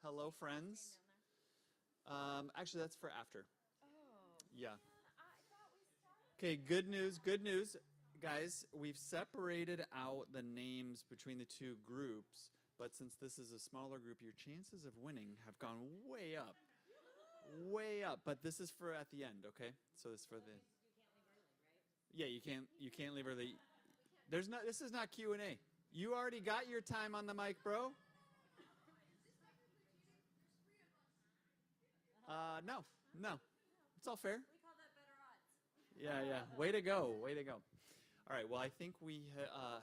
Hello, friends. Actually, that's for after. Oh. Yeah. I thought we started. Okay, good news, good news. Guys, we've separated out the names between the two groups, but since this is a smaller group, your chances of winning have gone way up. Way up. But this is for at the end, okay? So this is for the You can't leave early, right? Yeah, you can't leave early. This is not Q&A. You already got your time on the mic, bro. No. It's all fair. We call that better odds. Yeah. Way to go. Way to go. All right. Well, I think we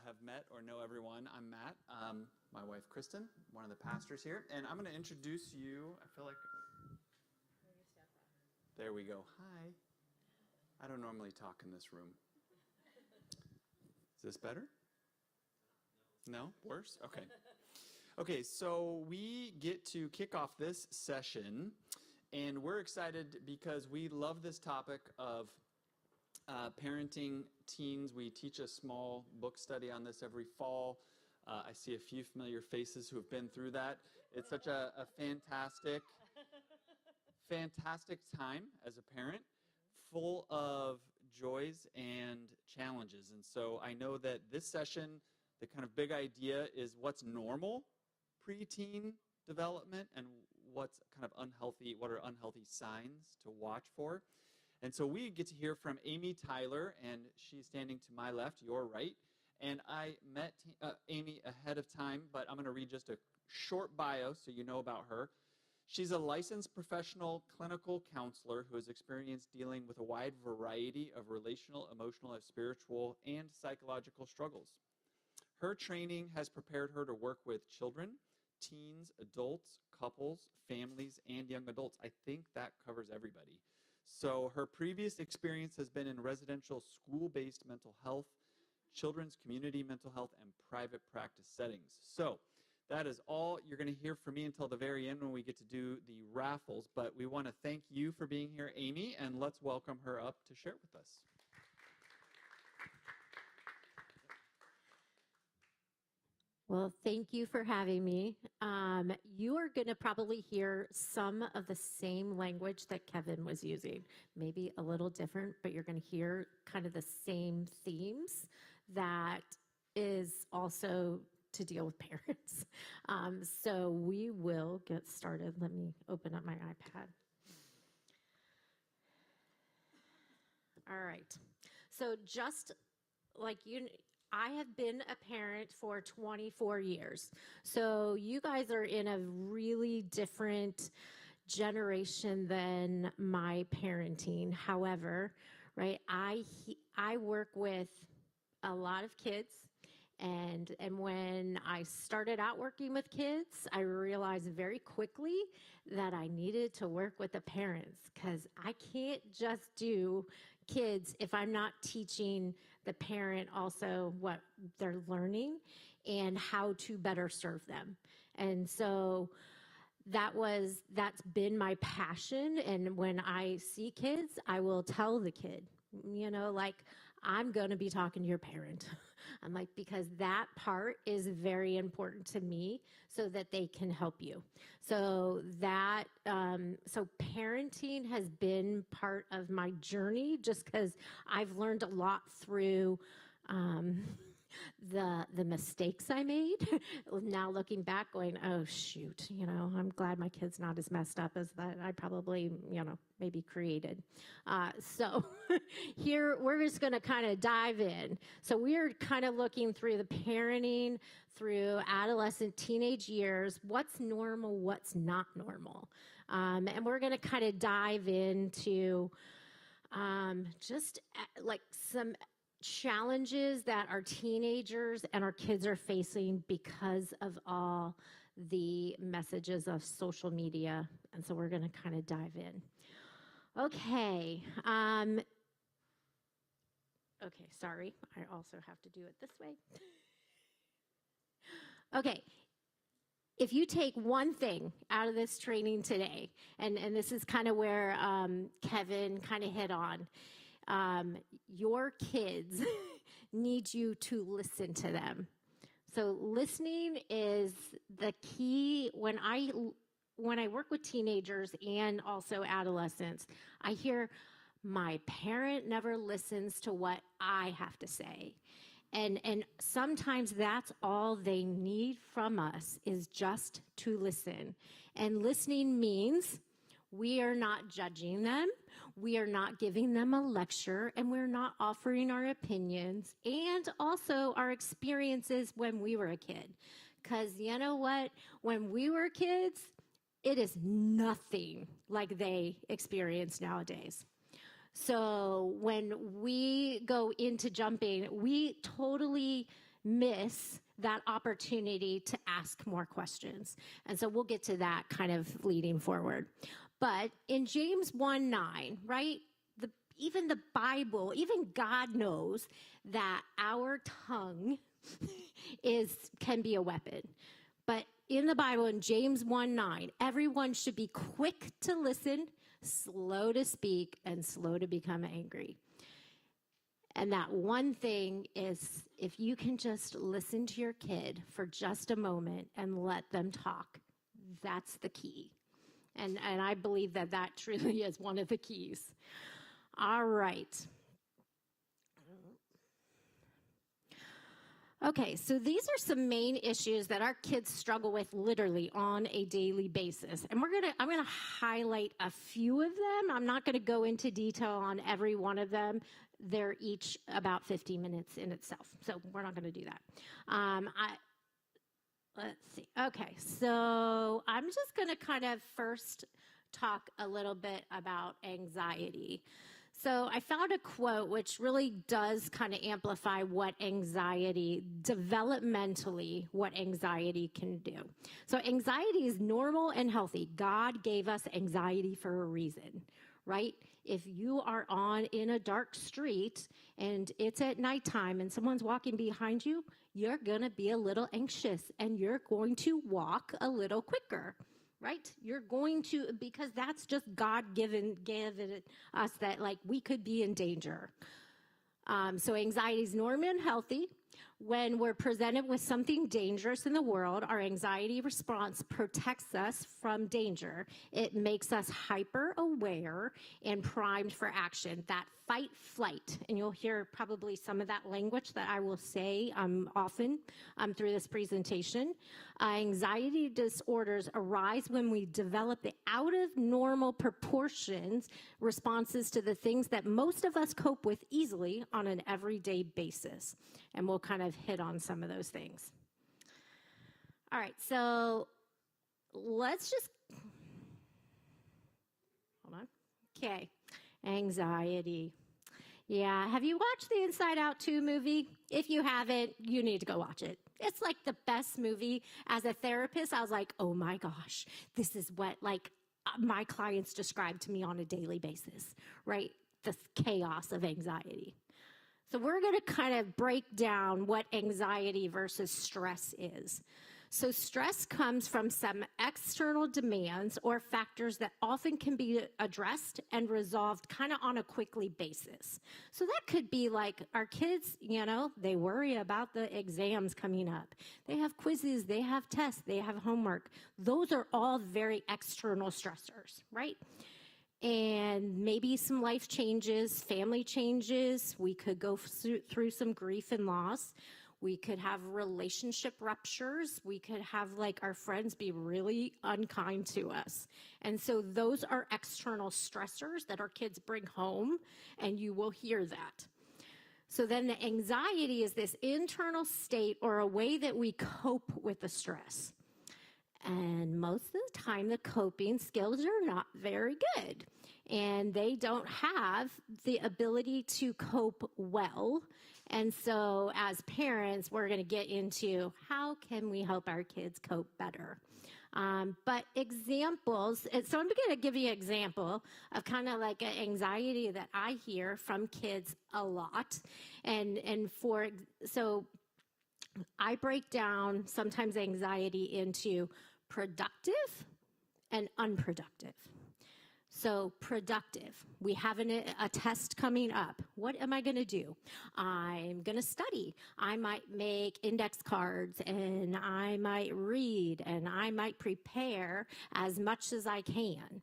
have met or know everyone. I'm Matt. My wife, Kristen, one of the pastors here. And I'm going to introduce you. I feel like... There we go. Hi. I don't normally talk in this room. Is this better? No? Worse? Okay. Okay, so we get to kick off this session, and we're excited because we love this topic of parenting teens. We teach a small book study on this every fall. I see a few familiar faces who have been through that. It's such a fantastic time as a parent, full of joys and challenges. And so I know that this session, the kind of big idea is what's normal preteen development and what's kind of unhealthy, what are unhealthy signs to watch for. And so we get to hear from Amy Tyler, and she's standing to my left, your right. And I met Amy ahead of time, but I'm going to read just a short bio so you know about her. She's a licensed professional clinical counselor who has experienced dealing with a wide variety of relational, emotional, spiritual, and psychological struggles. Her training has prepared her to work with children, teens, adults, couples, families, and young adults. I think that covers everybody. So her previous experience has been in residential school-based mental health, children's community mental health, and private practice settings. So that is all you're going to hear from me until the very end when we get to do the raffles. But we want to thank you for being here, Amy, and let's welcome her up to share with us. Well, thank you for having me. You are going to probably hear some of the same language that Kevin was using, maybe a little different, but you're going to hear kind of the same themes that is also to deal with parents. So we will get started. Let me open up my iPad. All right. So just like I have been a parent for 24 years. So you guys are in a really different generation than my parenting. However, right, I work with a lot of kids. And when I started out working with kids, I realized very quickly that I needed to work with the parents because I can't just do kids if I'm not teaching the parent also what they're learning and how to better serve them. And so that's been my passion. And when I see kids, I will tell the kid, like, I'm going to be talking to your parent. I'm like, because that part is very important to me so that they can help you. So so parenting has been part of my journey just because I've learned a lot through the mistakes I made. Now looking back going, oh shoot, I'm glad my kid's not as messed up as that I probably, maybe created. So here we're just going to kind of dive in. So we're kind of looking through the parenting, through adolescent teenage years, what's normal, what's not normal. And we're going to kind of dive into just like some challenges that our teenagers and our kids are facing because of all the messages of social media. And so we're going to kind of dive in. Okay. Okay, sorry. I also have to do it this way. Okay. If you take one thing out of this training today, and this is kind of where Kevin kind of hit on, your kids need you to listen to them. So listening is the key. When I when I work with teenagers and also adolescents, I hear my parent never listens to what I have to say. And sometimes that's all they need from us is just to listen. And listening means we are not judging them, we are not giving them a lecture, and we're not offering our opinions and also our experiences when we were a kid. Because you know what? When we were kids, it is nothing like they experience nowadays. So when we go into jumping, we totally miss that opportunity to ask more questions. And so we'll get to that kind of leading forward. But in James 1:9, right? Even the Bible, even God knows that our tongue can be a weapon. But in the Bible, in James 1:9, everyone should be quick to listen, slow to speak, and slow to become angry. And that one thing is if you can just listen to your kid for just a moment and let them talk, that's the key. And I believe that that truly is one of the keys. All right. Okay, so these are some main issues that our kids struggle with literally on a daily basis. And I'm gonna highlight a few of them. I'm not gonna go into detail on every one of them. They're each about 15 minutes in itself. So we're not gonna do that. Let's see. Okay, so I'm just gonna kind of first talk a little bit about anxiety. So I found a quote which really does kind of amplify what developmentally, what anxiety can do. So anxiety is normal and healthy. God gave us anxiety for a reason, right? If you are in a dark street and it's at nighttime and someone's walking behind you, you're going to be a little anxious and you're going to walk a little quicker. Right? You're going to, because that's just God given us that like we could be in danger. So anxiety is normal and healthy. When we're presented with something dangerous in the world, our anxiety response protects us from danger. It makes us hyper aware and primed for action. That fight, flight, and you'll hear probably some of that language that I will say often through this presentation. Anxiety disorders arise when we develop the out of normal proportions responses to the things that most of us cope with easily on an everyday basis. And we'll kind of hit on some of those things. All right, so let's just, hold on. Okay, anxiety. Yeah, have you watched the Inside Out 2 movie? If you haven't, you need to go watch it. It's like the best movie. As a therapist, I was like, oh my gosh, this is what like my clients describe to me on a daily basis, right? The chaos of anxiety. So we're going to kind of break down what anxiety versus stress is. So stress comes from some external demands or factors that often can be addressed and resolved kind of on a quickly basis. So that could be like our kids, they worry about the exams coming up. They have quizzes, they have tests, they have homework. Those are all very external stressors, right? And maybe some life changes, family changes. We could go through some grief and loss. We could have relationship ruptures. We could have like our friends be really unkind to us. And so those are external stressors that our kids bring home, and you will hear that. So then the anxiety is this internal state or a way that we cope with the stress. And most of the time, the coping skills are not very good. And they don't have the ability to cope well. And so as parents, we're going to get into how can we help our kids cope better. But examples, so I'm going to give you an example of kind of like an anxiety that I hear from kids a lot. So I break down sometimes anxiety into productive and unproductive. So productive. We have a test coming up. What am I going to do? I'm going to study. I might make index cards, and I might read, and I might prepare as much as I can.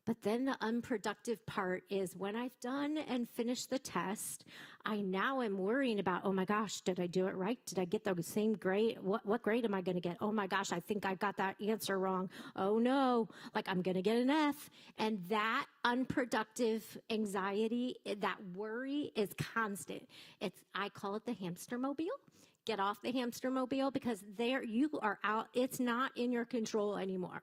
But then the unproductive part is when I've done and finished the test, I now am worrying about, oh my gosh, did I do it right? Did I get the same grade? What grade am I going to get? Oh my gosh, I think I got that answer wrong. Oh no, like I'm going to get an F. And that unproductive anxiety, that worry is constant. I call it the hamster mobile. Get off the hamster mobile, because there you are out. It's not in your control anymore.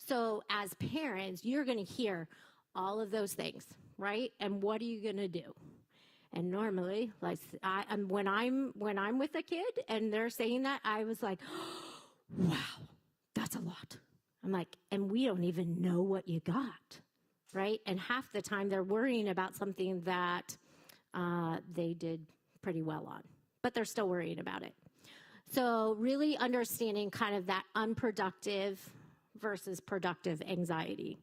So as parents, you're going to hear all of those things, right? And what are you going to do? And normally, like when I'm with a kid and they're saying that, I was like, oh, wow, that's a lot. I'm like, and we don't even know what you got, right? And half the time they're worrying about something that they did pretty well on, but they're still worrying about it. So really understanding kind of that unproductive versus productive anxiety.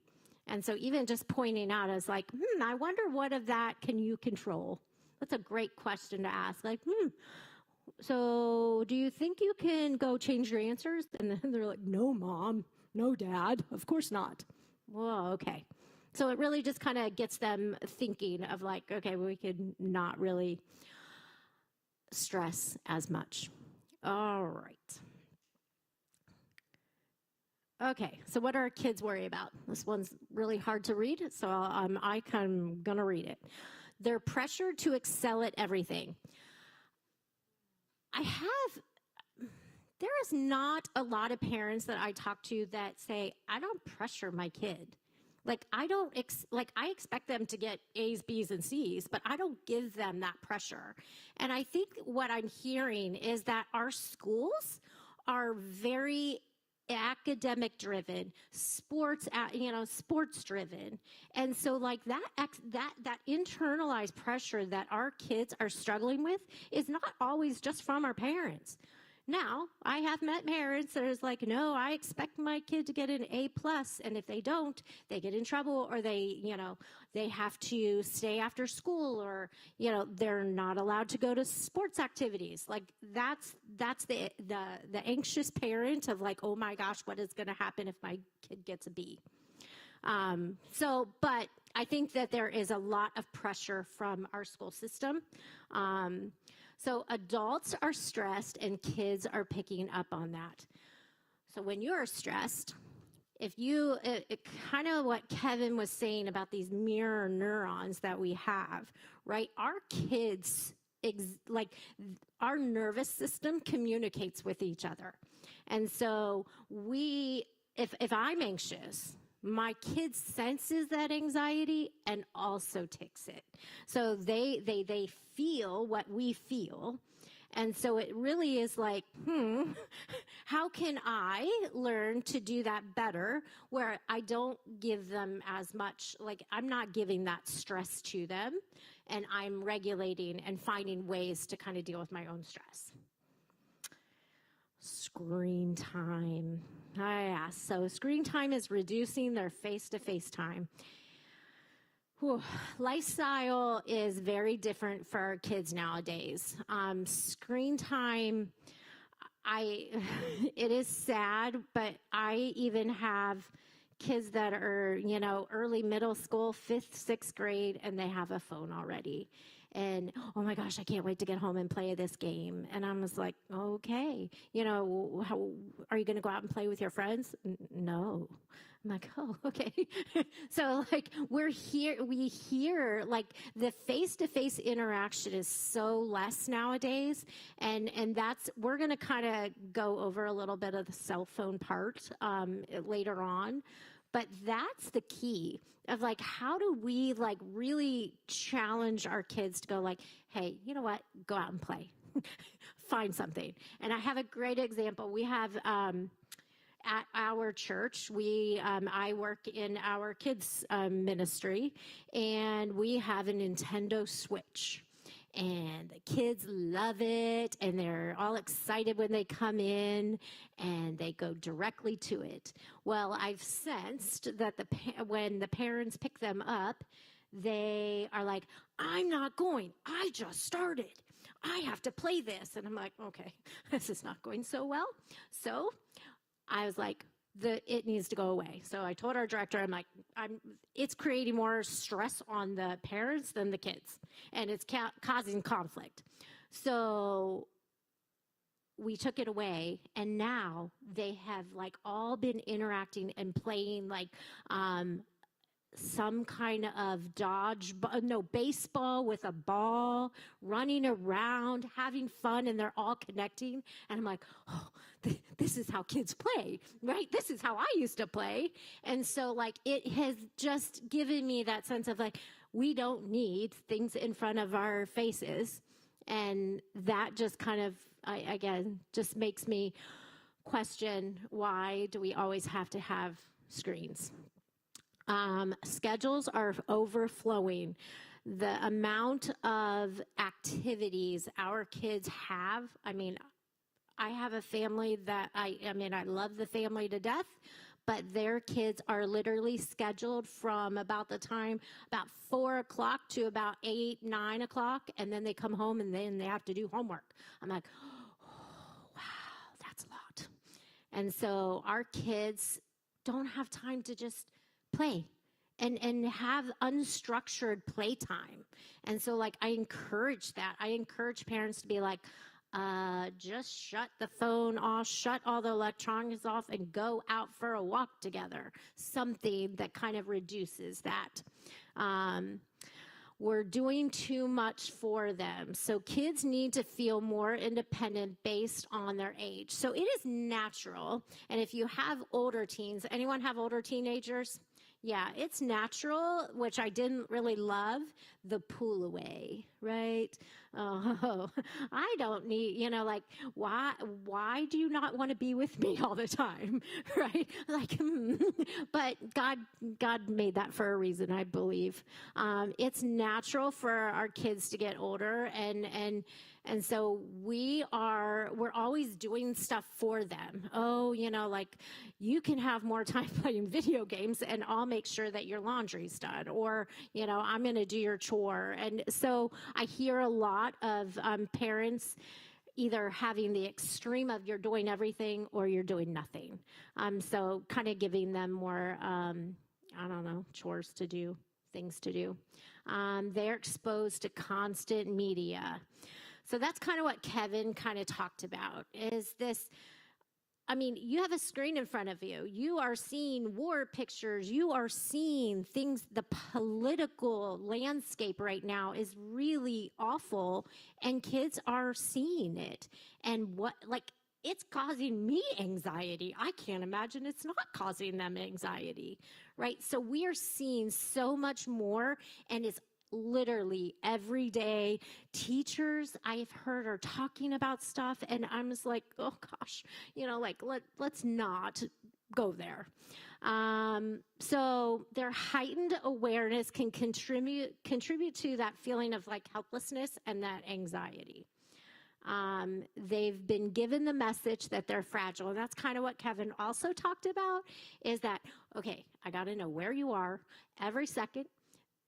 And so even just pointing out as like, I wonder what of that can you control? That's a great question to ask. Like, so do you think you can go change your answers? And then they're like, no, Mom, no, Dad, of course not. Well, okay. So it really just kind of gets them thinking of like, okay, we could not really stress as much. All right. Okay, so what do our kids worry about? This one's really hard to read, so I'm going to read it. They're pressured to excel at everything. There is not a lot of parents that I talk to that say, I don't pressure my kid. Like, I expect them to get A's, B's, and C's, but I don't give them that pressure. And I think what I'm hearing is that our schools are very academic driven, sports driven. And so like that internalized pressure that our kids are struggling with is not always just from our parents. Now, I have met parents that is like, no, I expect my kid to get an A+, and if they don't, they get in trouble, or they have to stay after school, or, they're not allowed to go to sports activities. Like that's the anxious parent of like, oh my gosh, what is going to happen if my kid gets a B? But I think that there is a lot of pressure from our school system. So adults are stressed and kids are picking up on that. So when you're stressed, kind of what Kevin was saying about these mirror neurons that we have, right? Our kids, our nervous system communicates with each other. And so if I'm anxious, my kid senses that anxiety and also takes it. So they feel what we feel. And so it really is like, how can I learn to do that better where I don't give them as much, like I'm not giving that stress to them, and I'm regulating and finding ways to kind of deal with my own stress. Screen time. So screen time is reducing their face-to-face time. Lifestyle is very different for our kids nowadays. Screen time, it is sad, but I even have kids that are, early middle school, 5th, 6th grade, and they have a phone already. And, oh my gosh, I can't wait to get home and play this game. And I was like, okay, how are you going to go out and play with your friends? No. I'm like, oh, okay. So like we hear like the face-to-face interaction is so less nowadays. And we're going to kind of go over a little bit of the cell phone part later on. But that's the key of like, how do we like really challenge our kids to go like, hey, you know what? Go out and play. Find something. And I have a great example. We have, at our church, I work in our kids ministry, and we have a Nintendo Switch. and the kids love it, and they're all excited when they come in, and they go directly to it. Well, I've sensed that when the parents pick them up, they are like, I'm not going. I just started. I have to play this. And I'm like, okay, this is not going so well. So I was like, it needs to go away. So I told our director, I'm like, it's creating more stress on the parents than the kids, and it's causing conflict. So we took it away, and now they have like all been interacting and playing like some kind of baseball with a ball, running around, having fun, and they're all connecting. And I'm like, oh, this is how kids play, right? This is how I used to play. And so like, it has just given me that sense of like, we don't need things in front of our faces. And that just kind of, again, just makes me question, why do we always have to have screens? Schedules are overflowing. The amount of activities our kids have, I mean, I have a family that I love the family to death, but their kids are literally scheduled from about 4 o'clock to about 8, 9 o'clock, and then they come home and then they have to do homework. I'm like, oh, wow, that's a lot. And so our kids don't have time to just play and have unstructured playtime. And so like, I encourage that. I encourage parents to be like, just shut the phone off, shut all the electronics off, and go out for a walk together. Something that kind of reduces that. We're doing too much for them. So kids need to feel more independent based on their age. So it is natural. And if you have older teens, anyone have older teenagers? Yeah, it's natural, which I didn't really love, the pull away, right? Oh, I don't need, like, why do you not want to be with me all the time, right? Like, but God made that for a reason, I believe. It's natural for our kids to get older, and so we're always doing stuff for them. Oh, like, you can have more time playing video games, and I'll make sure that your laundry's done, or, I'm going to do your chore. And so I hear a lot of parents either having the extreme of you're doing everything or you're doing nothing. So kind of giving them more, chores to do, things to do. They're exposed to constant media. So that's kind of what Kevin kind of talked about, is this. I mean, you have a screen in front of you. You are seeing war pictures. You are seeing things. The political landscape right now is really awful, and kids are seeing it. And it's causing me anxiety. I can't imagine it's not causing them anxiety, right? So we are seeing so much more, and it's literally every day. Teachers I've heard are talking about stuff, and I'm just like, oh gosh, let's not go there. So their heightened awareness can contribute to that feeling of like helplessness and that anxiety. They've been given the message that they're fragile, and that's kind of what Kevin also talked about, is that, okay, I got to know where you are every second.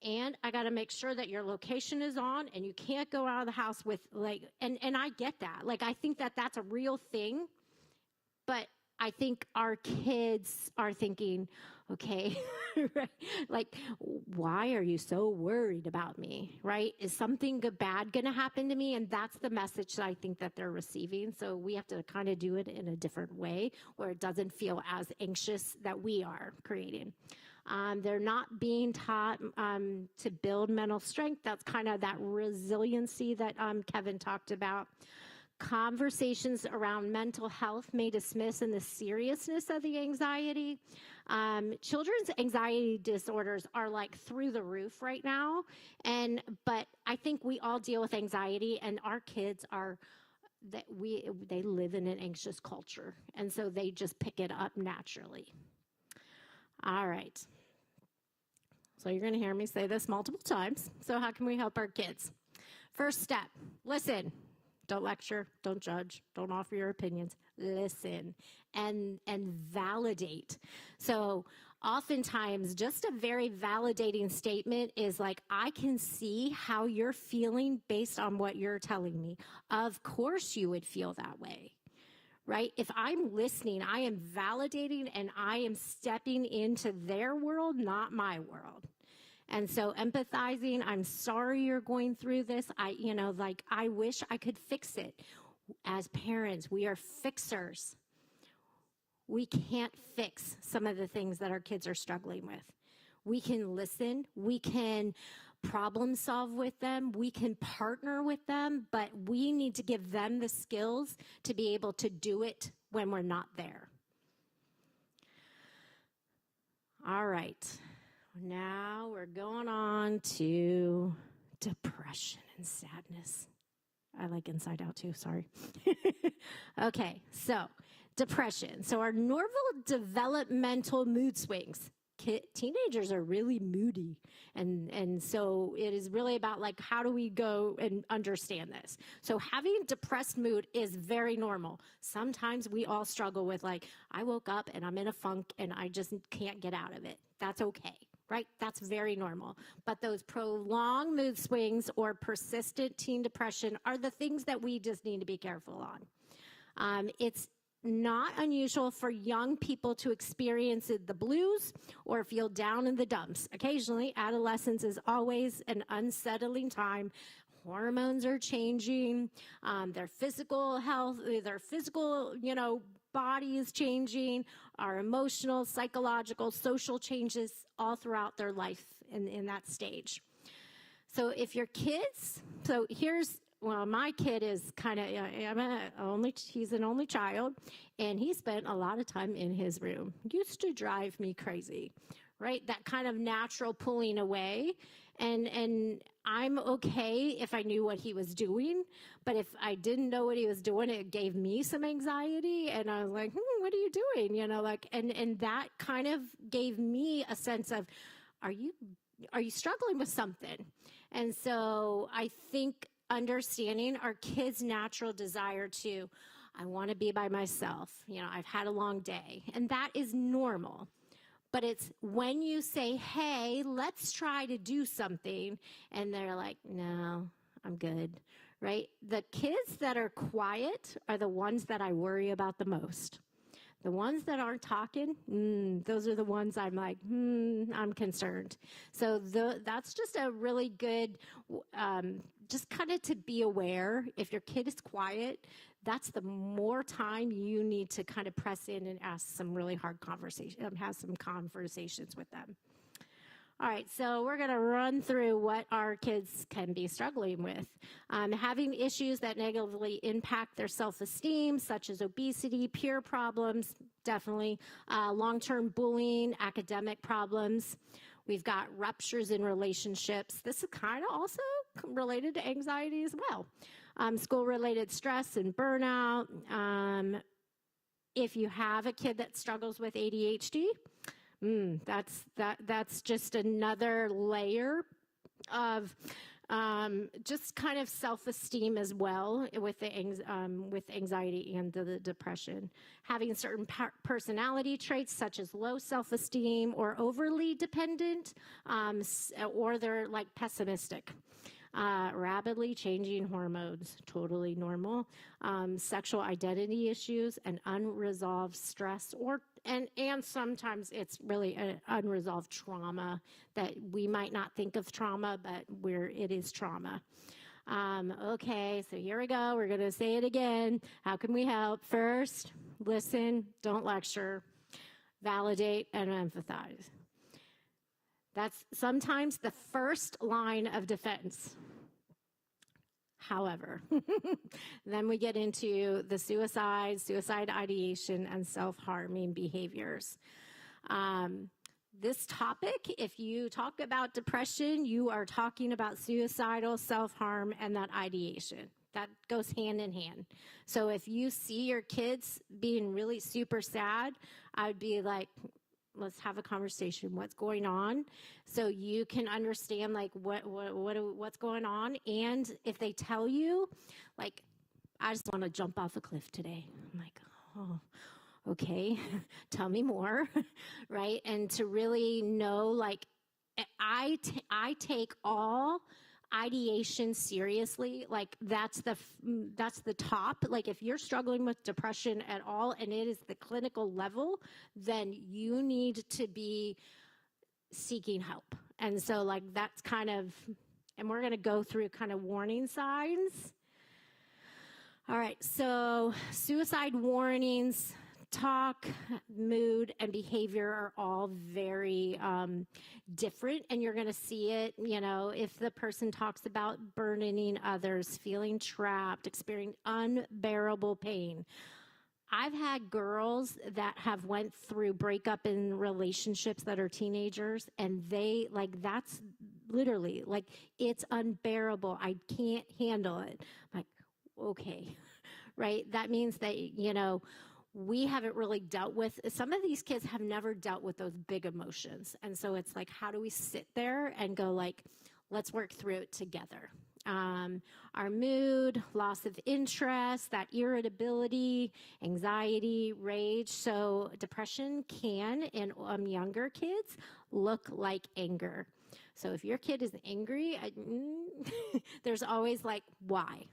And I got to make sure that your location is on, and you can't go out of the house with and I get that. Like, I think that that's a real thing, but I think our kids are thinking, okay, right? Like, why are you so worried about me, right? Is something bad going to happen to me? And that's the message that I think that they're receiving. So we have to kind of do it in a different way where it doesn't feel as anxious that we are creating. They're not being taught to build mental strength. That's kind of that resiliency that Kevin talked about. Conversations around mental health may dismiss in the seriousness of the anxiety. Children's anxiety disorders are like through the roof right now. But I think we all deal with anxiety, and our kids they live in an anxious culture. And so they just pick it up naturally. All right. So you're going to hear me say this multiple times. So how can we help our kids? First step, listen. Don't lecture, don't judge, don't offer your opinions. Listen and validate. So oftentimes, just a very validating statement is like, I can see how you're feeling based on what you're telling me. Of course you would feel that way, right? If I'm listening, I am validating and I am stepping into their world, not my world. And so empathizing, I'm sorry you're going through this. I wish I could fix it. As parents, we are fixers. We can't fix some of the things that our kids are struggling with. We can listen. We can problem solve with them. We can partner with them, but we need to give them the skills to be able to do it when we're not there. All right. Now we're going on to depression and sadness. I like Inside Out too, sorry. Okay, so depression. So our normal developmental mood swings. Teenagers are really moody. And so it is really about like, how do we go and understand this? So having depressed mood is very normal. Sometimes we all struggle with like, I woke up and I'm in a funk and I just can't get out of it. That's okay. Right? That's very normal. But those prolonged mood swings or persistent teen depression are the things that we just need to be careful on. It's not unusual for young people to experience the blues or feel down in the dumps. Occasionally, adolescence is always an unsettling time. Hormones are changing, their physical health, their physical, body is changing, our emotional, psychological, social changes all throughout their life in that stage. So if your kids, my kid is kind of, he's an only child, and he spent a lot of time in his room. Used to drive me crazy, right? That kind of natural pulling away. And I'm okay if I knew what he was doing, but if I didn't know what he was doing, it gave me some anxiety, and I was like, what are you doing? And that kind of gave me a sense of, are you struggling with something? And so I think understanding our kids' natural desire to, I want to be by myself. I've had a long day, and that is normal. But it's when you say, hey, let's try to do something, and they're like, no, I'm good, right? The kids that are quiet are the ones that I worry about the most. The ones that aren't talking, those are the ones I'm like, I'm concerned. So that's just a really good, just kind of to be aware. If your kid is quiet, that's the more time you need to kind of press in and ask some really hard conversations, have some conversations with them. All right, so we're going to run through what our kids can be struggling with. Having issues that negatively impact their self-esteem, such as obesity, peer problems, definitely, long-term bullying, academic problems. We've got ruptures in relationships. This is kind of also related to anxiety as well. School-related stress and burnout. If you have a kid that struggles with ADHD, that's just another layer of just kind of self-esteem as well with anxiety and the depression. Having certain personality traits such as low self-esteem or overly dependent, or they're like pessimistic. Rapidly changing hormones, totally normal. Sexual identity issues and unresolved stress, and sometimes it's really an unresolved trauma that we might not think of trauma, but it is trauma. Okay, so here we go. We're going to say it again. How can we help? First, listen, don't lecture, validate, and empathize. That's sometimes the first line of defense. However, then we get into the suicide ideation, and self-harming behaviors. This topic, if you talk about depression, you are talking about suicidal, self-harm, and that ideation. That goes hand in hand. So if you see your kids being really super sad, I'd be like, let's have a conversation. What's going on? So you can understand like what's going on. And if they tell you, like, I just want to jump off a cliff today. I'm like, oh, okay, tell me more, right? And to really know, like, I take all ideation seriously. Like that's the top. Like if you're struggling with depression at all and it is the clinical level, then you need to be seeking help. And so like that's kind of, and we're going to go through kind of warning signs. All right, so suicide warnings, talk, mood, and behavior are all very different, and you're going to see it, you know, if the person talks about burdening others, feeling trapped, experiencing unbearable pain. I've had girls that have went through breakup in relationships that are teenagers, and they, like, that's literally, like, it's unbearable. I can't handle it. I'm like, okay, right? That means that, you know, we haven't really dealt with, some of these kids have never dealt with those big emotions. And so it's like, how do we sit there and go like, let's work through it together. Our mood, loss of interest, that irritability, anxiety, rage. So depression can, in younger kids, look like anger. So if your kid is angry, there's always like, why?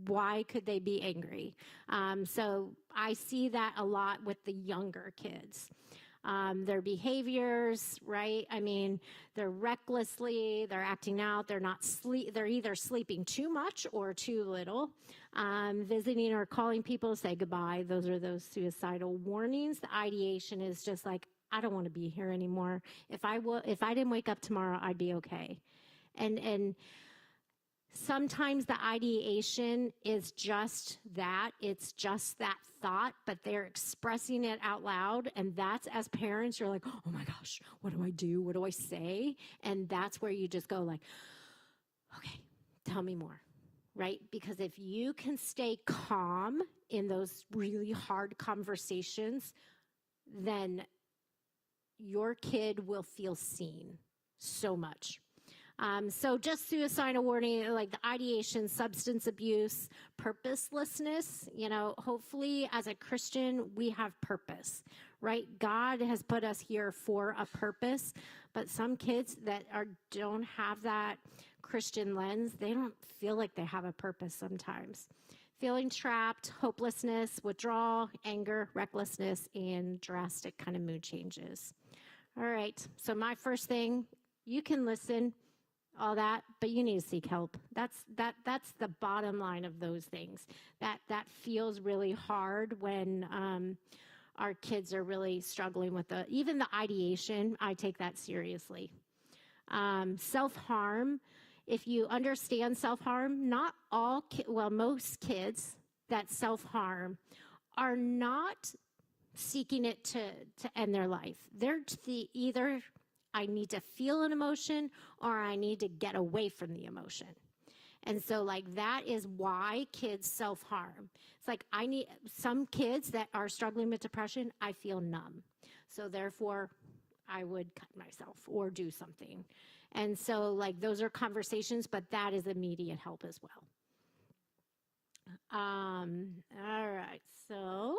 Why could they be angry? So I see that a lot with the younger kids. Their behaviors, right? I mean, they're recklessly, they're acting out, they're either sleeping too much or too little. Visiting or calling people to say goodbye. Those are those suicidal warnings. The ideation is just like, I don't want to be here anymore. If I didn't wake up tomorrow, I'd be okay. And sometimes the ideation is just that. It's just that thought, but they're expressing it out loud. And that's, as parents, you're like, oh my gosh, what do I do? What do I say? And that's where you just go like, okay, tell me more, right? Because if you can stay calm in those really hard conversations, then your kid will feel seen so much. So just suicidal warning, like the ideation, substance abuse, purposelessness, you know, hopefully as a Christian, we have purpose, right? God has put us here for a purpose, but some kids that don't have that Christian lens, they don't feel like they have a purpose sometimes. Feeling trapped, hopelessness, withdrawal, anger, recklessness, and drastic kind of mood changes. All right, so my first thing, you can listen, all that, but you need to seek help. That's the bottom line of those things. That feels really hard when our kids are really struggling with even the ideation. I take that seriously. Self-harm. If you understand self-harm, not all, most kids that self-harm are not seeking it to end their life. They're either I need to feel an emotion or I need to get away from the emotion. And so like that is why kids self-harm. It's like some kids that are struggling with depression, I feel numb. So therefore I would cut myself or do something. And so like those are conversations, but that is immediate help as well. All right, so,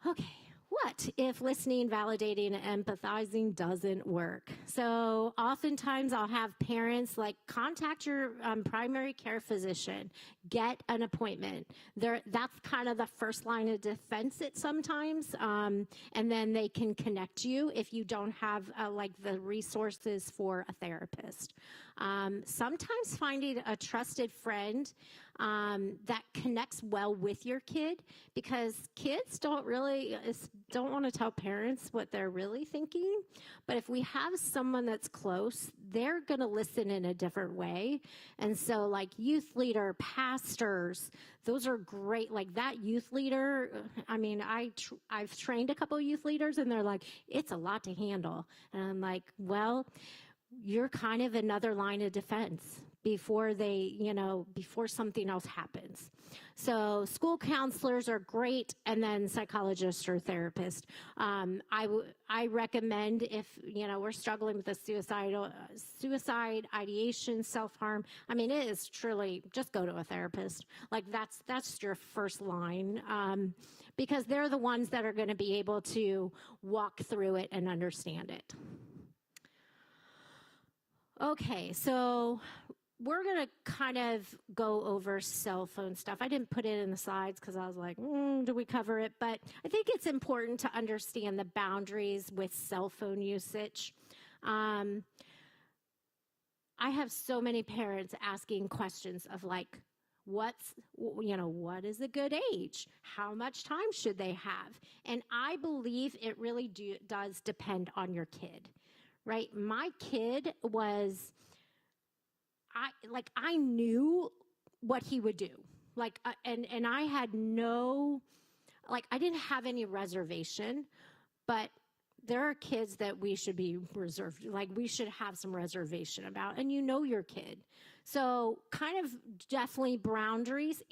okay. What if listening, validating, and empathizing doesn't work? So oftentimes I'll have parents like contact your primary care physician, get an appointment. That's kind of the first line of defense sometimes, and then they can connect you if you don't have like the resources for a therapist. Sometimes finding a trusted friend that connects well with your kid, because kids don't want to tell parents what they're really thinking. But if we have someone that's close, they're going to listen in a different way. And so like youth leader, pastors, those are great. Like that youth leader, I mean, I've trained a couple of youth leaders and they're like, it's a lot to handle. And I'm like, well, you're kind of another line of defense, before before something else happens. So school counselors are great, and then psychologists or therapists. I recommend if, we're struggling with a suicide ideation, self-harm. I mean, it is truly just go to a therapist. Like that's your first line, because they're the ones that are going to be able to walk through it and understand it. Okay, so we're going to kind of go over cell phone stuff. I didn't put it in the slides because I was like, do we cover it? But I think it's important to understand the boundaries with cell phone usage. I have so many parents asking questions of like, what is a good age? How much time should they have? And I believe it really does depend on your kid, right? My kid was... I knew what he would do. And I had I didn't have any reservation, but there are kids that we should be reserved, we should have some reservation about, and your kid. So kind of definitely boundaries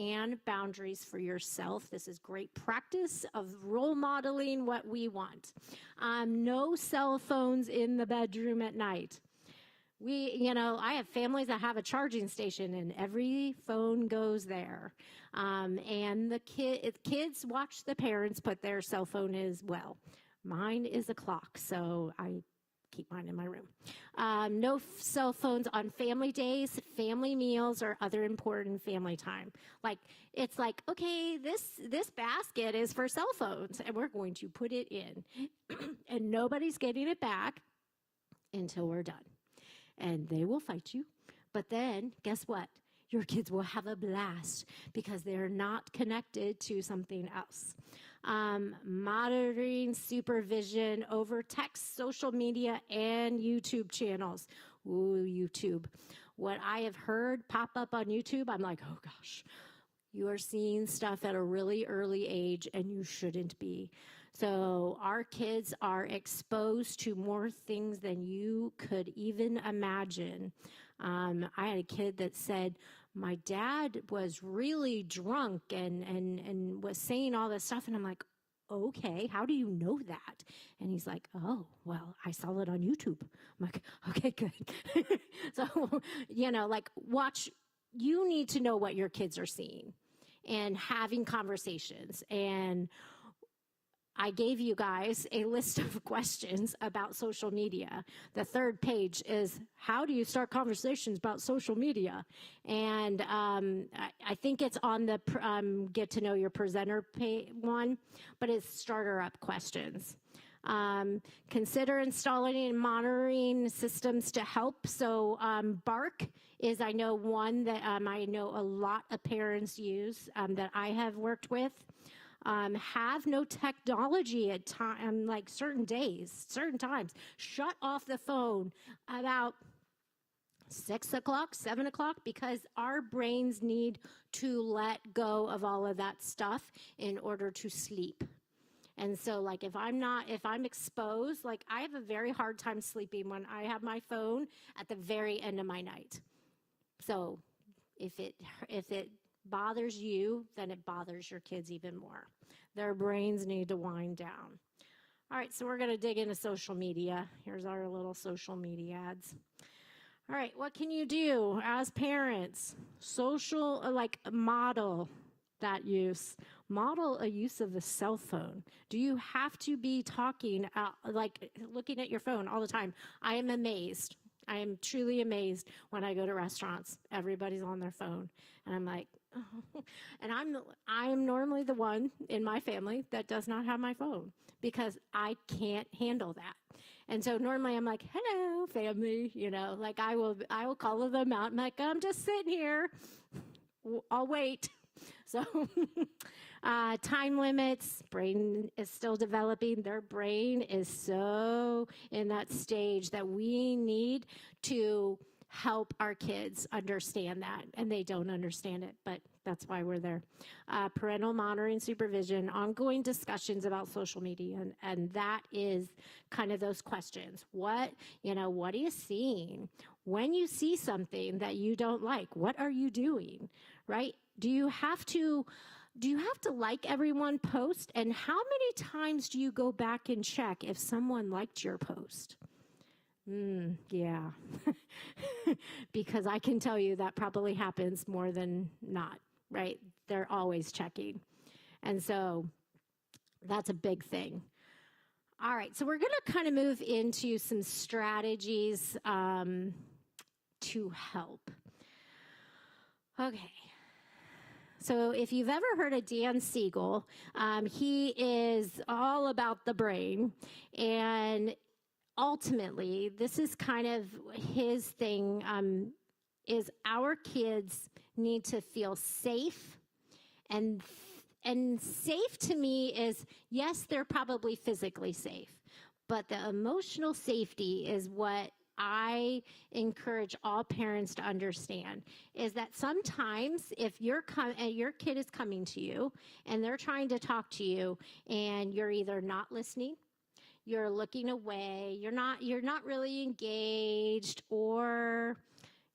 for yourself. This is great practice of role modeling what we want. No cell phones in the bedroom at night. I have families that have a charging station and every phone goes there. And the kids watch the parents put their cell phone as well. Mine is a clock, so I keep mine in my room. No cell phones on family days, family meals, or other important family time. It's like, okay, this basket is for cell phones and we're going to put it in and nobody's getting it back until we're done. And they will fight you. But then, guess what? Your kids will have a blast because they're not connected to something else. Monitoring supervision over text, social media, and YouTube channels. Ooh, YouTube. What I have heard pop up on YouTube, I'm like, oh gosh, you are seeing stuff at a really early age and you shouldn't be. So our kids are exposed to more things than you could even imagine. I had a kid that said, my dad was really drunk and was saying all this stuff. And I'm like, okay, how do you know that? And he's like, oh, well, I saw it on YouTube. I'm like, okay, good. So, watch, you need to know what your kids are seeing and having conversations. And I gave you guys a list of questions about social media. The third page is, how do you start conversations about social media? And I think it's on the get to know your presenter one, but it's starter up questions. Consider installing and monitoring systems to help. So Bark is, I know, one that I know a lot of parents use that I have worked with. Have no technology at time, like certain days, certain times. Shut off the phone about 6 o'clock, 7 o'clock, because our brains need to let go of all of that stuff in order to sleep. And so, if I'm exposed, I have a very hard time sleeping when I have my phone at the very end of my night. So if it bothers you, then it bothers your kids even more. Their brains need to wind down. All right, so we're going to dig into social media. Here's our little social media ads. All right, what can you do as parents? Model that use. Model a use of the cell phone. Do you have to be talking, looking at your phone all the time? I am amazed. I am truly amazed when I go to restaurants. Everybody's on their phone. And I'm like, oh. And I'm normally the one in my family that does not have my phone because I can't handle that. And so normally I'm like, hello, family, I will call them out. I'm like, I'm just sitting here. I'll wait. So time limits, brain is still developing. Their brain is so in that stage that we need to help our kids understand that, and they don't understand it, but that's why we're there. Parental monitoring, supervision, ongoing discussions about social media, and that is kind of those questions. What are you seeing? When you see something that you don't like, what are you doing, right? Do you have to like everyone post? And how many times do you go back and check if someone liked your post? Yeah. Because I can tell you that probably happens more than not, right? They're always checking. And so that's a big thing. All right, so we're going to kind of move into some strategies to help. Okay. So if you've ever heard of Dan Siegel, he is all about the brain. And ultimately, this is kind of his thing, is our kids need to feel safe. And safe to me is, yes, they're probably physically safe, but the emotional safety is what I encourage all parents to understand, is that sometimes if your kid is coming to you and they're trying to talk to you and you're either not listening, you're looking away, you're not really engaged, or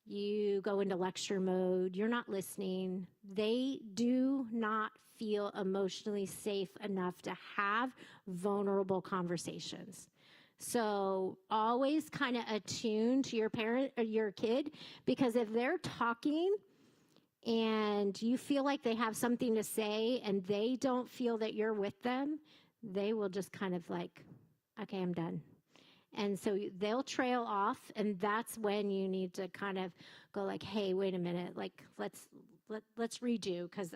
you go into lecture mode, you're not listening, they do not feel emotionally safe enough to have vulnerable conversations. So always kind of attune to your parent or your kid, because if they're talking and you feel like they have something to say and they don't feel that you're with them, they will just kind of like, okay, I'm done. And so they'll trail off, and that's when you need to kind of go like, hey, wait a minute, like let's redo, because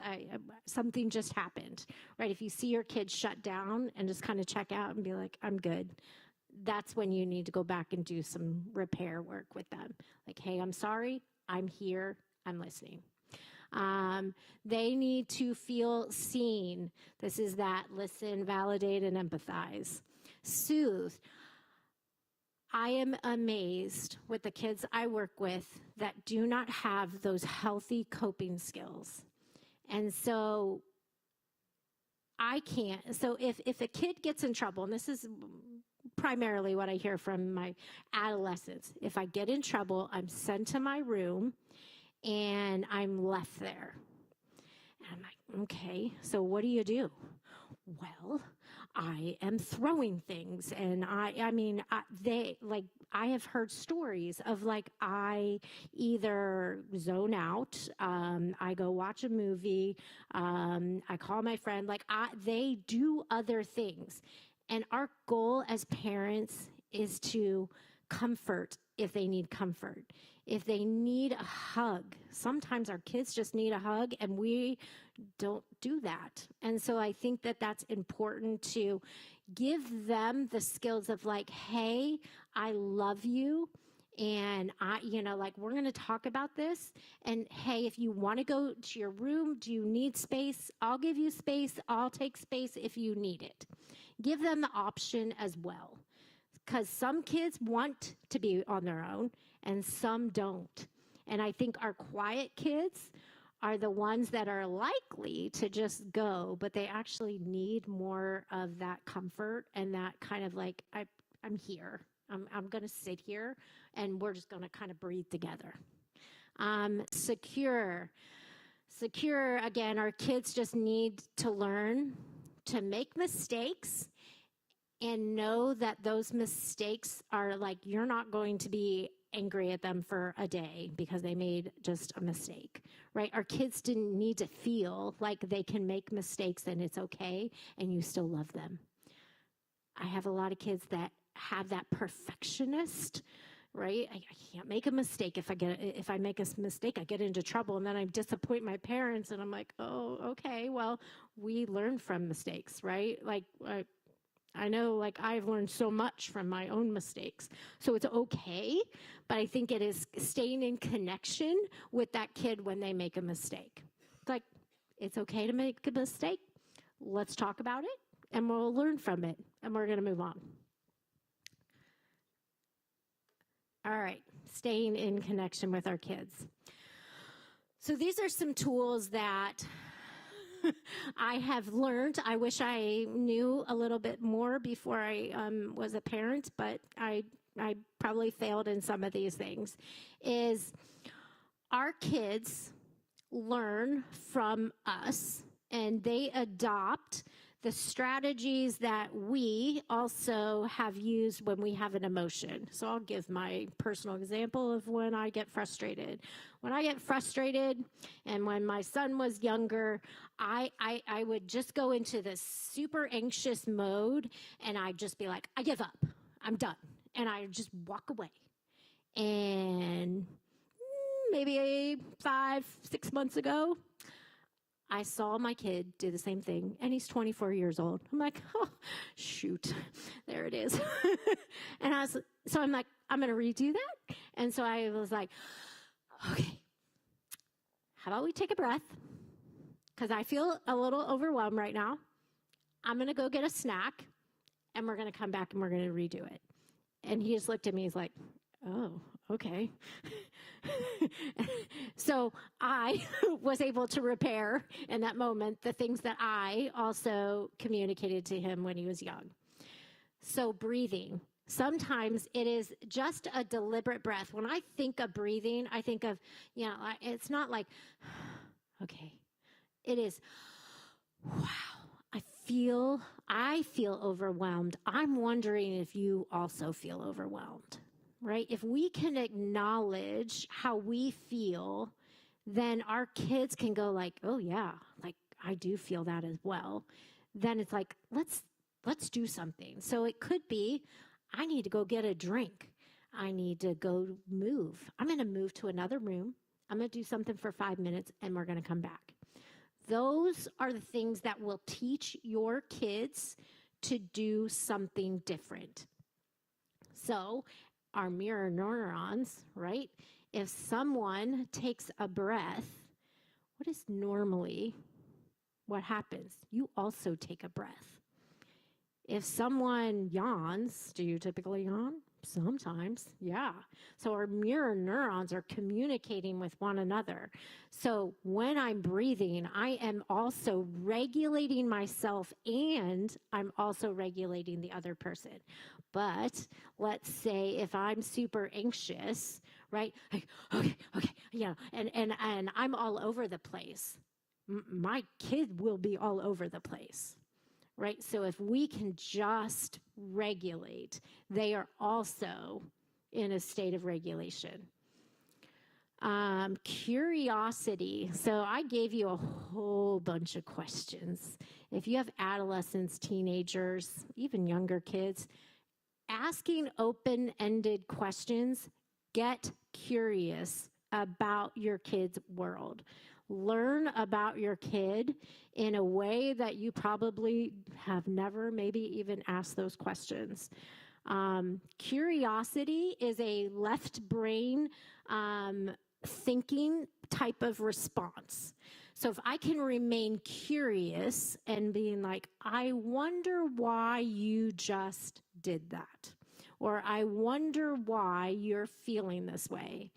something just happened, right? If you see your kid shut down and just kind of check out and be like, I'm good, that's when you need to go back and do some repair work with them. Like, hey, I'm sorry, I'm here, I'm listening. They need to feel seen. This is that listen, validate, and empathize. Soothe. I am amazed with the kids I work with that do not have those healthy coping skills. And so I can't. So if a kid gets in trouble, and this is primarily what I hear from my adolescents, if I get in trouble, I'm sent to my room and I'm left there. And I'm like, okay, so what do you do? Well, I am throwing things, and I have heard stories of like, I either zone out, I go watch a movie, I call my friend, like they do other things. And our goal as parents is to comfort if they need comfort. If they need a hug, sometimes our kids just need a hug, and we don't do that. And so I think that that's important to give them the skills of like, hey, I love you. And we're going to talk about this. And hey, if you want to go to your room, do you need space? I'll give you space. I'll take space if you need it. Give them the option as well. Because some kids want to be on their own and some don't. And I think our quiet kids are the ones that are likely to just go, but they actually need more of that comfort and that kind of like, I'm here. I'm going to sit here, and we're just going to kind of breathe together. Secure. Again, our kids just need to learn to make mistakes and know that those mistakes are like, you're not going to be angry at them for a day because they made just a mistake, right? Our kids didn't need to feel like they can make mistakes and it's okay and you still love them. I have a lot of kids that have that perfectionist, right? I can't make a mistake. If I make a mistake, I get into trouble, and then I disappoint my parents, and I'm like, oh, okay, well, we learn from mistakes, right? Like, I know, like, I've learned so much from my own mistakes. So it's okay, but I think it is staying in connection with that kid when they make a mistake. It's like, it's okay to make a mistake. Let's talk about it, and we'll learn from it, and we're going to move on. All right, staying in connection with our kids. So these are some tools that I have learned, I wish I knew a little bit more before I was a parent, but I probably failed in some of these things, is our kids learn from us and they adopt the strategies that we also have used when we have an emotion. So I'll give my personal example of when I get frustrated. When I get frustrated, and when my son was younger, I would just go into this super anxious mode, and I'd just be like, I give up. I'm done. And I just walk away. And maybe 5-6 months ago, I saw my kid do the same thing, and he's 24 years old. I'm like, oh, shoot, there it is. And I'm like, I'm going to redo that. And so I was like, okay, how about we take a breath? Because I feel a little overwhelmed right now. I'm going to go get a snack, and we're going to come back and we're going to redo it. And he just looked at me. He's like, oh, okay. So I was able to repair in that moment the things that I also communicated to him when he was young. So breathing. Sometimes it is just a deliberate breath. When I think of breathing, I think of, it's not like, okay. It is, wow. I feel overwhelmed. I'm wondering if you also feel overwhelmed. Right? If we can acknowledge how we feel, then our kids can go like, oh yeah, like I do feel that as well. Then it's like, let's do something. So it could be, I need to go get a drink. I need to go move. I'm going to move to another room. I'm going to do something for 5 minutes and we're going to come back. Those are the things that will teach your kids to do something different. So our mirror neurons, right? If someone takes a breath, what is normally what happens? You also take a breath. If someone yawns, do you typically yawn? Sometimes, yeah. So our mirror neurons are communicating with one another. So when I'm breathing, I am also regulating myself and I'm also regulating the other person. But let's say if I'm super anxious, right? Like, okay, and I'm all over the place. My kid will be all over the place. Right? So if we can just regulate, they are also in a state of regulation. Curiosity. So I gave you a whole bunch of questions. If you have adolescents, teenagers, even younger kids, asking open-ended questions, get curious about your kid's world. Learn about your kid in a way that you probably have never maybe even asked those questions. Curiosity is a left brain thinking type of response. So if I can remain curious and being like, I wonder why you just did that, or I wonder why you're feeling this way.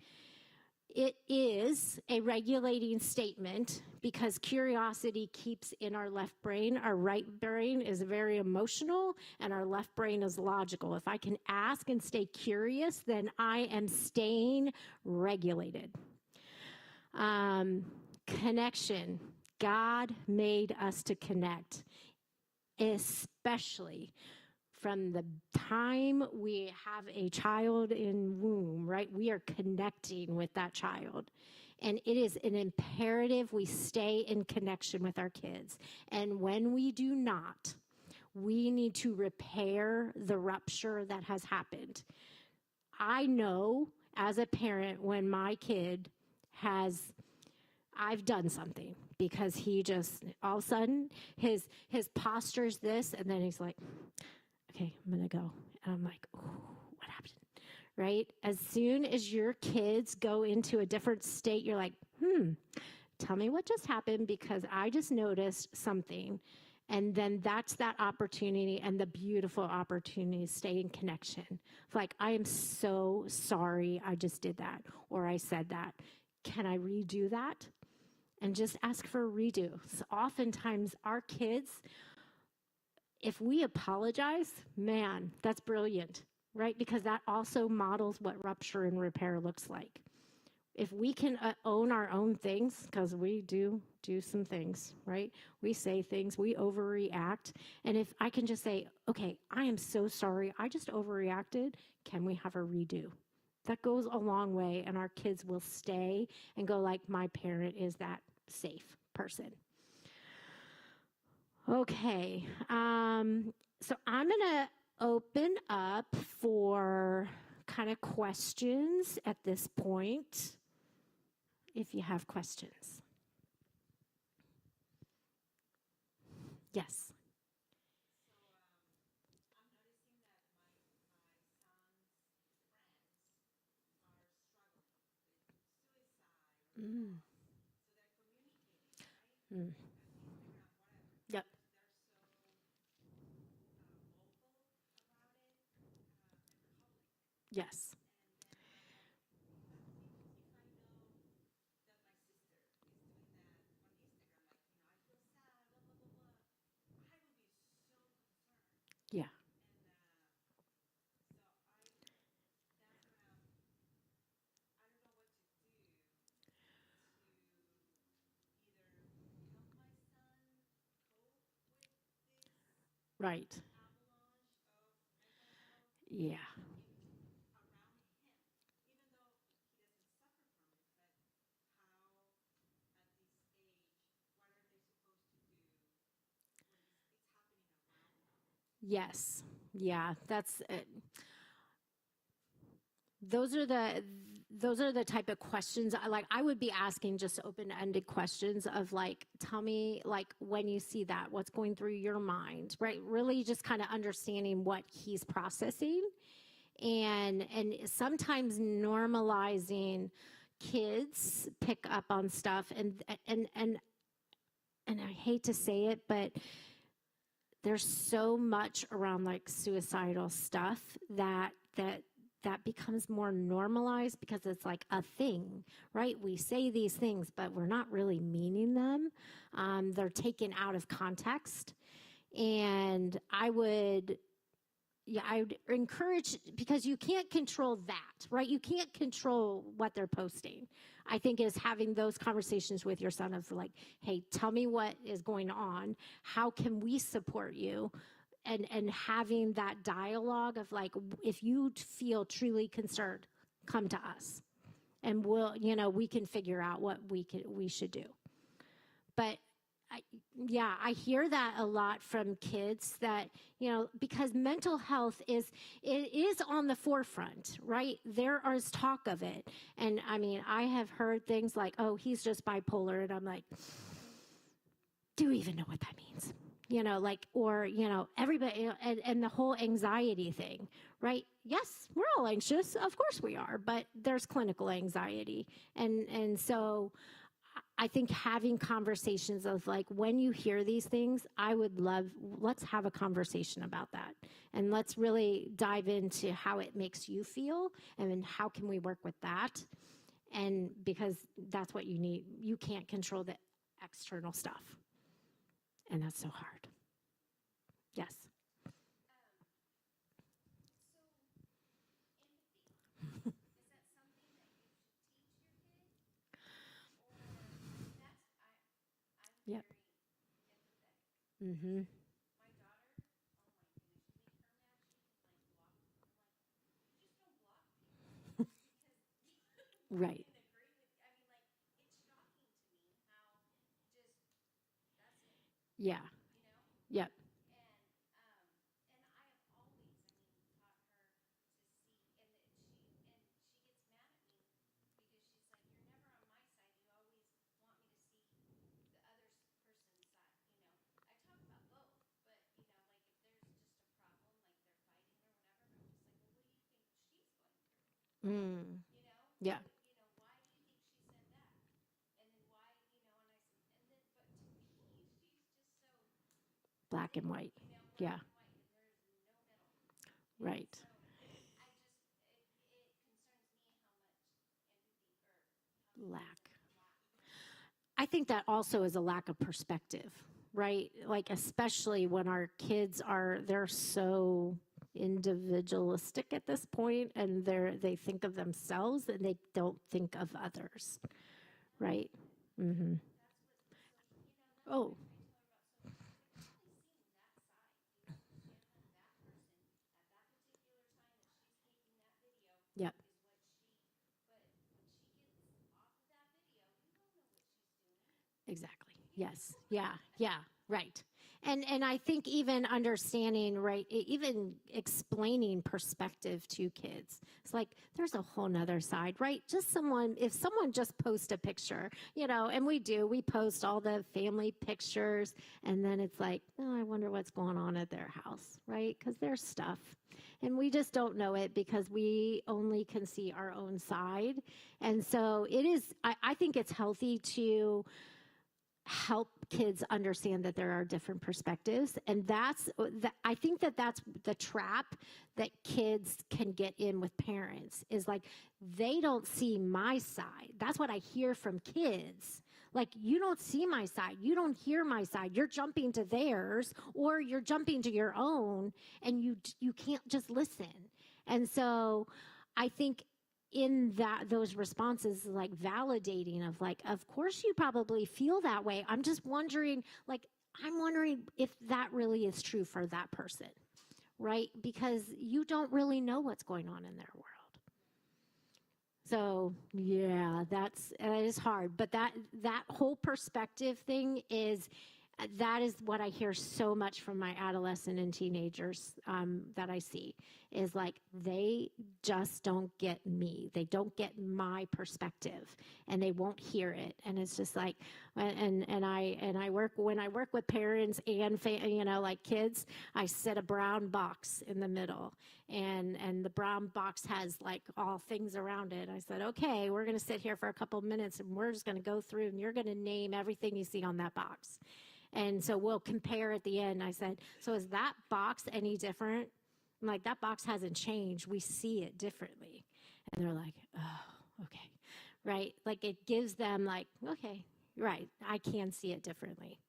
It is a regulating statement because curiosity keeps in our left brain. Our right brain is very emotional and our left brain is logical. If I can ask and stay curious, then I am staying regulated. Connection. God made us to connect, especially from the time we have a child in womb, right? We are connecting with that child. And it is an imperative we stay in connection with our kids. And when we do not, we need to repair the rupture that has happened. I know as a parent when my kid I've done something because he just, all of a sudden, his posture's this, and then he's like, okay, I'm going to go. And I'm like, ooh, what happened? Right? As soon as your kids go into a different state, you're like, tell me what just happened because I just noticed something. And then that's that opportunity and the beautiful opportunity to stay in connection. Like, I am so sorry I just did that or I said that. Can I redo that? and just ask for a redo. So oftentimes, our kids, if we apologize, man, that's brilliant, right? Because that also models what rupture and repair looks like. If we can own our own things, because we do some things, right? We say things, we overreact. And if I can just say, okay, I am so sorry, I just overreacted, can we have a redo? That goes a long way, and our kids will stay and go like, my parent is that safe person. Okay, so I'm going to open up for kind of questions at this point, if you have questions. Yes. Mm. Mm. Yep. Yes. Yeah. Right. Yeah. Yes. Yeah. That's those are the type of questions I would be asking, just open-ended questions of like, tell me, like, when you see that, what's going through your mind, right? Really just kind of understanding what he's processing, and sometimes normalizing kids pick up on stuff, and I hate to say it, but there's so much around like suicidal stuff that becomes more normalized because it's like a thing, right? We say these things, but we're not really meaning them. They're taken out of context. And I would encourage, because you can't control that, right? You can't control what they're posting. I think is having those conversations with your son of like, hey, tell me what is going on. How can we support you? And having that dialogue of like, if you feel truly concerned, come to us, and we can figure out what we should do. But I hear that a lot from kids, that because mental health is on the forefront, right? There is talk of it, and I mean, I have heard things like, oh, he's just bipolar, and I'm like, do you even know what that means? Or everybody, and the whole anxiety thing, right? Yes, we're all anxious, of course we are, but there's clinical anxiety, and so I think having conversations of like, when you hear these things, I would love, let's have a conversation about that, and let's really dive into how it makes you feel, and then how can we work with that, and because that's what you need. You can't control the external stuff. And that's so hard. Yes. Yep. Mm-hmm. Right. Yeah. Yep. Mm. Yeah. Black and white. Yeah. Right. Lack. I think that also is a lack of perspective, right? Like, especially when our kids they're so individualistic at this point, and they think of themselves and they don't think of others, right? Mm-hmm. Oh, yep. Exactly. Yes. Yeah. Yeah. Right. And I think even understanding, right, even explaining perspective to kids. It's like there's a whole nother side, right? Just if someone just posts a picture, and we post all the family pictures, and then it's like, oh, I wonder what's going on at their house, right? Because there's stuff. And we just don't know it because we only can see our own side. And so I think it's healthy to help kids understand that there are different perspectives, and I think that's the trap that kids can get in with parents, is like they don't see my side. That's what I hear from kids. Like, you don't see my side, you don't hear my side, you're jumping to theirs or you're jumping to your own, and you can't just listen. And so I think in those responses, like validating of like, of course you probably feel that way. I'm wondering if that really is true for that person, right? Because you don't really know what's going on in their world. So yeah, that is hard. But that whole perspective thing that is what I hear so much from my adolescent and teenagers that I see, is like they just don't get me. They don't get my perspective, and they won't hear it. And it's just like, when I work with parents and like kids, I set a brown box in the middle, and the brown box has like all things around it. I said, okay, we're going to sit here for a couple minutes, and we're just going to go through, and you're going to name everything you see on that box. And so we'll compare at the end. I said, so is that box any different? I'm like, that box hasn't changed. We see it differently. And they're like, oh, okay. Right? Like, it gives them like, okay, right, I can see it differently.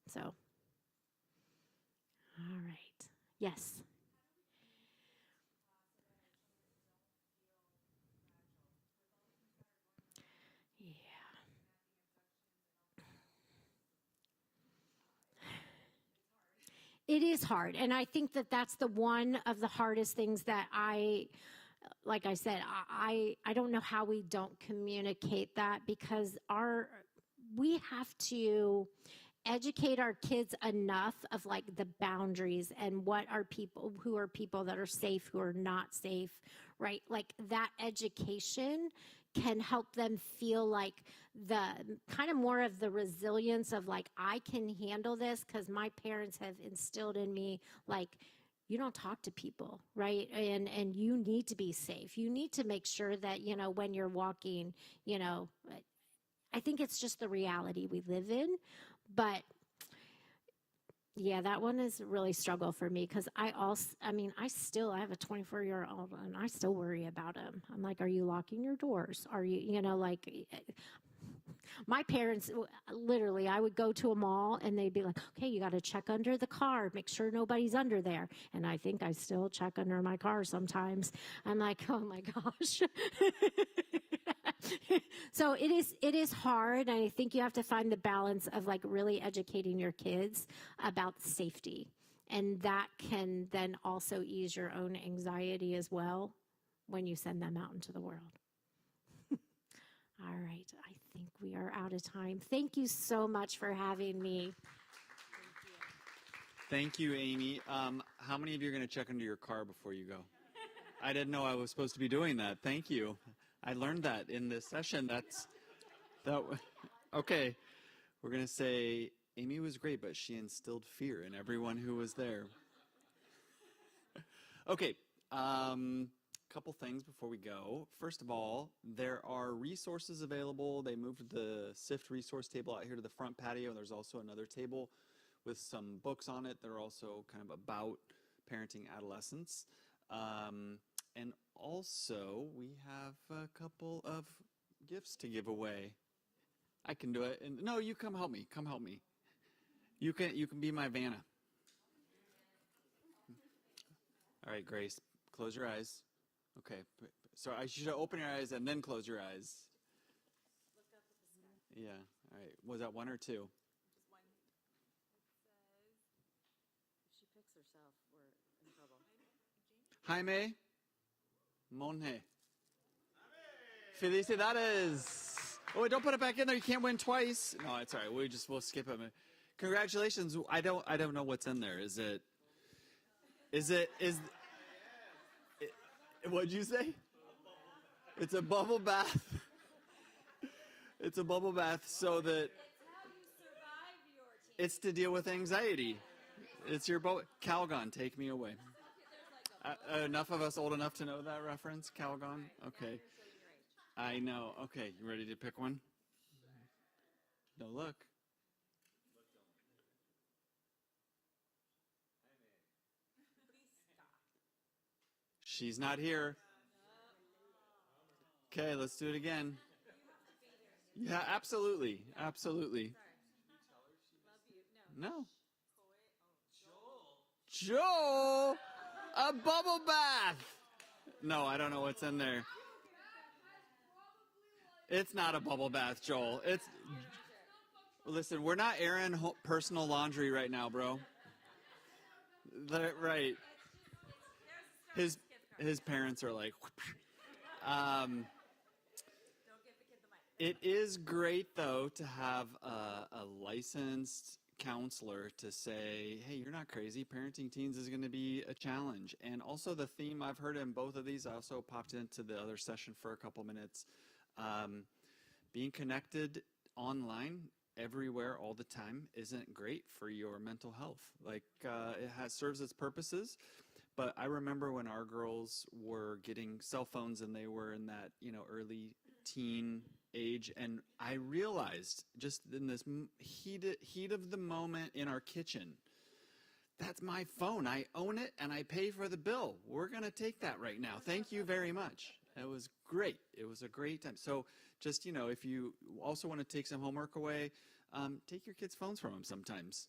So, all right. Yes. Yeah. It is hard. And I think that that's one of the hardest things that like I said, I don't know how we don't communicate that, because we have to educate our kids enough of like the boundaries and who are people that are safe, who are not safe, right? Like, that education can help them feel like the kind of more of the resilience of like, I can handle this because my parents have instilled in me, like, you don't talk to people, right? And you need to be safe. You need to make sure that, when you're walking, I think it's just the reality we live in. But yeah, that one is really struggle for me, because I have a 24-year-old, and I still worry about him. I'm like, are you locking your doors? Are you, like, my parents, literally, I would go to a mall and they'd be like, okay, you got to check under the car, make sure nobody's under there. And I think I still check under my car sometimes. I'm like, oh my gosh. So it is hard. And I think you have to find the balance of like really educating your kids about safety. And that can then also ease your own anxiety as well when you send them out into the world. All right, I think we are out of time. Thank you so much for having me. Thank you, Amy. How many of you are going to check under your car before you go? I didn't know I was supposed to be doing that. Thank you. I learned that in this session. Okay. We're going to say Amy was great, but she instilled fear in everyone who was there. Okay. Couple things before we go. First of all, there are resources available. They moved the SIFT resource table out here to the front patio. There's also another table with some books on it that are also kind of about parenting adolescents. And also, we have a couple of gifts to give away. I can do it. And no, you come help me. Come help me. You can be my Vanna. All right, Grace, close your eyes. Okay. So I should open your eyes and then close your eyes. Yeah. All right. Was that 1 or 2? Just one. It says, if she picks herself, we're in trouble. Jaime Monje. Felicidades. Oh, don't put it back in there. You can't win twice. No, it's all right. We'll skip it. Congratulations. I don't know what's in there. What'd you say? It's a bubble bath. It's a bubble bath so that It's how you survive your teen. it's to deal with anxiety. It's your Calgon, take me away. Enough of us old enough to know that reference? Calgon? Okay. I know. Okay, you ready to pick one? No, look. She's not here. Okay, let's do it again. Yeah, absolutely. Absolutely. No. Joel! A bubble bath! No, I don't know what's in there. It's not a bubble bath, Joel. Listen, we're not airing personal laundry right now, bro. Right. His parents are like, Don't give the kid the mic. it is great, though, to have a licensed counselor to say, hey, you're not crazy. Parenting teens is going to be a challenge. And also the theme I've heard in both of these, I also popped into the other session for a couple minutes. Being connected online everywhere all the time isn't great for your mental health. Like it serves its purposes. But I remember when our girls were getting cell phones and they were in that, early teen age, and I realized just in this heat of the moment in our kitchen, that's my phone. I own it and I pay for the bill. We're going to take that right now. Thank you very much. It was great. It was a great time. So just, if you also want to take some homework away, take your kids' phones from them sometimes.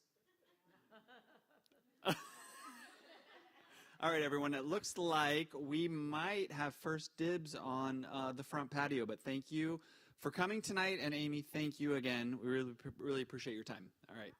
All right, everyone, it looks like we might have first dibs on the front patio, but thank you for coming tonight. And Amy, thank you again. We really appreciate your time. All right.